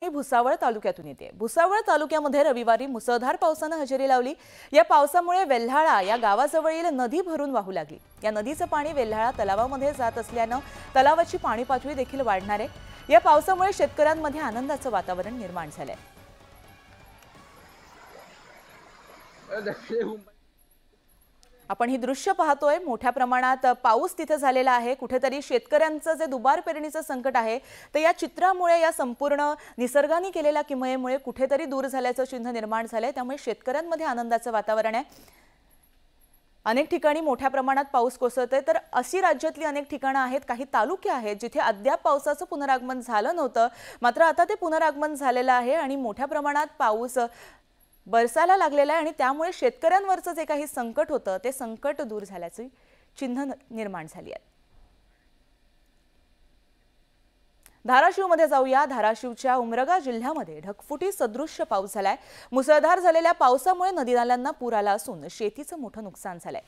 ही भुसावळ तालुक्यातून येते। भुसावळ तालुक्यामध्ये रविवारी मुसळधार पावसाने हजेरी लावली। या पावसामुळे वेल्हाळा या गावाजवळील नदी भरून वाहू लागली। या नदीचं पाणी वेल्हाळा तलावामध्ये जात असल्याने तलावाची पाणी पातळी देखील वाढणार आहे। या पावसामुळे शेतकऱ्यांमध्ये आनंदाचं वातावरण निर्माण झालंय। आपण ही दृश्य पाहतोय। मोठ्या प्रमाणात पाऊस तिथे झालेला आहे। कुठेतरी शेतकऱ्यांचं जे दुबार पेरणीचं संकट आहे ते या चित्रामुळे, या संपूर्ण निसर्गाने केलेल्या किमयेमुळे कुठेतरी दूर झाल्याचं चिन्ह निर्माण झालंय। त्यामुळे शेतकऱ्यांमध्ये आनंदाचं वातावरण आहे। अनेक ठिकाणी मोठ्या प्रमाणात पाऊस कोसळतोय, तर अशी राज्यातली अनेक ठिकाणं आहेत, काही तालुके आहेत जिथे अद्याप पावसाचं पुनरागमन झालं नव्हतं। मात्र आता ते पुनरागमन झालेलं आहे आणि मोठ्या प्रमाणात पाऊस बरसायला लागलेला आहे आणि त्यामुळे शेतकऱ्यांवरचं जे काही संकट होतं ते संकट दूर झाल्याची चिन्ह निर्माण झाली आहे। धाराशिवमध्ये जाऊया। धाराशिवच्या उमरगा जिल्ह्यामध्ये ढगफुटी सदृश्य पाऊस झालाय। मुसळधार झालेल्या पावसामुळे नदी नाल्यांना पूर आला असून शेतीचं मोठं नुकसान झालंय।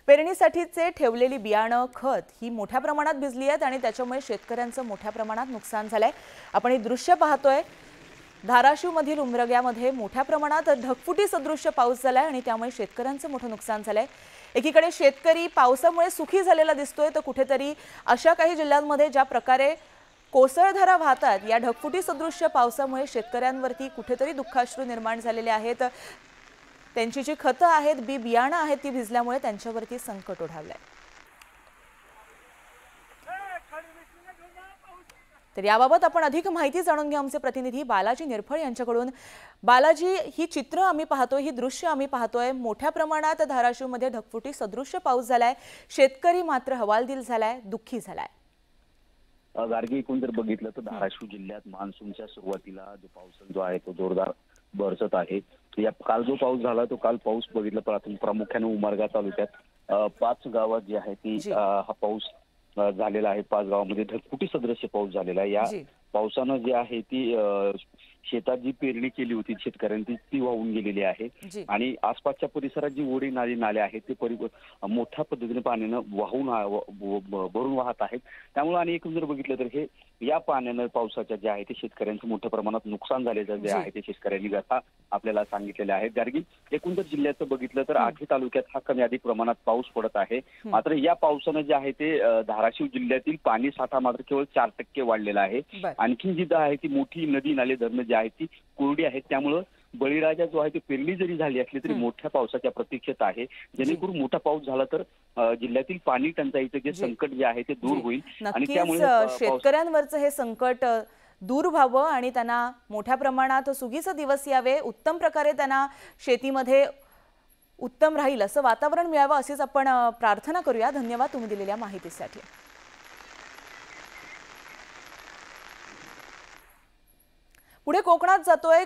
पेरणीसाठीचे ठेवलेली बियाणं, खत ही मोठ्या प्रमाणात भिजली आहेत आणि त्याच्यामुळे शेतकऱ्यांचं मोठ्या प्रमाणात नुकसान झालंय। आपण हे दृश्य पाहतोय। धाराशिवमधील उमरग्यामध्ये मोठ्या प्रमाणात ढगफुटी सदृश्य पाऊस झालाय आणि त्यामुळे शेतकऱ्यांचं मोठं नुकसान झालंय। एकीकडे शेतकरी पावसामुळे सुखी झालेला दिसतोय, तर कुठेतरी अशा काही जिल्ह्यांमध्ये ज्या प्रकारे कोसळधारा वाहतात, या ढगफुटी सदृश्य पावसामुळे शेतकऱ्यांवरती कुठेतरी दुःखाश्रू निर्माण झालेले आहेत। त्यांची जी खतं आहेत, बियाणं आहेत, ती भिजल्यामुळे त्यांच्यावरती संकट ओढावलंय। तर याबाबत आपण अधिक माहिती जाणून घेऊ आमचे प्रतिनिधी बालाजी निरफळ यांच्याकडून। बालाजी, ही चित्र आम्ही पाहतोय, ही दृश्य आम्ही पाहतोय। मोठ्या प्रमाणात धाराशिवमध्ये ढगफुटी सदृश्य पाऊस झालाय। शेतकरी मात्र हवालदिल झालाय, दुःखी झालाय। गार्गी एकूण जर बघितलं तर धाराशिव जिल्ह्यात मान्सूनच्या सुरुवातीला जो पाऊस जो आहे तो जोरदार बरसत आहे। या काल जो पाऊस झाला तो काल पाऊस बघितला प्रामुख्याने उमरगा तालुक्यात 5 गावात जे आहे ती हा पाऊस झालेला आहे। 5 गावांमध्ये ढगफुटी सदृश्य पाऊस झालेला आहे। या पावसानं जे आहे ती शेतात जी पेरणी केली होती शेतकऱ्यांनी ती वाहून गेलेली आहे आणि आसपासच्या परिसरात जी ओढी नाले आहेत ते मोठ्या पद्धतीने पाण्यानं भरून वाहत आहेत। त्यामुळे आणि एकूण जर बघितलं तर हे या पाण्यानं पावसाच्या जे आहे ते शेतकऱ्यांचं मोठ्या प्रमाणात नुकसान झालेलं जे आहे ते शेतकऱ्यांनी व्यथा आपल्याला सांगितलेल्या आहेत। गार्गी, एकूण जर जिल्ह्याचं बघितलं तर 8 तालुक्यात हा कमी अधिक प्रमाणात पाऊस पडत आहे। मात्र या पावसानं जे आहे ते धाराशिव जिल्ह्यातील पाणी साठा मात्र केवळ 4% वाढलेला आहे। आणखी जी आहे ती मोठी नदी नाले धरणं जी आहेत ती कोरडी आहेत। त्यामुळे बळीराजा जो आहे ती पेरणी जरी झाली असली तरी मोठ्या पावसाच्या प्रतीक्षेत आहे। जेणेकरून मोठा पाऊस झाला तर जिल्ह्यातील पाणी टंचाईचं जे संकट जे आहे ते दूर होईल आणि त्यामुळे शेतकऱ्यांवरचं हे संकट दूर व्हावं आणि त्यांना मोठ्या प्रमाणात सुगीचे दिवस यावे, उत्तम प्रकारे त्यांना शेतीमध्ये उत्तम राहील असं वातावरण मिळावं अशीच आपण प्रार्थना करूया। धन्यवाद तुम्ही दिलेल्या माहितीसाठी। पुढे कोकणात जातोय।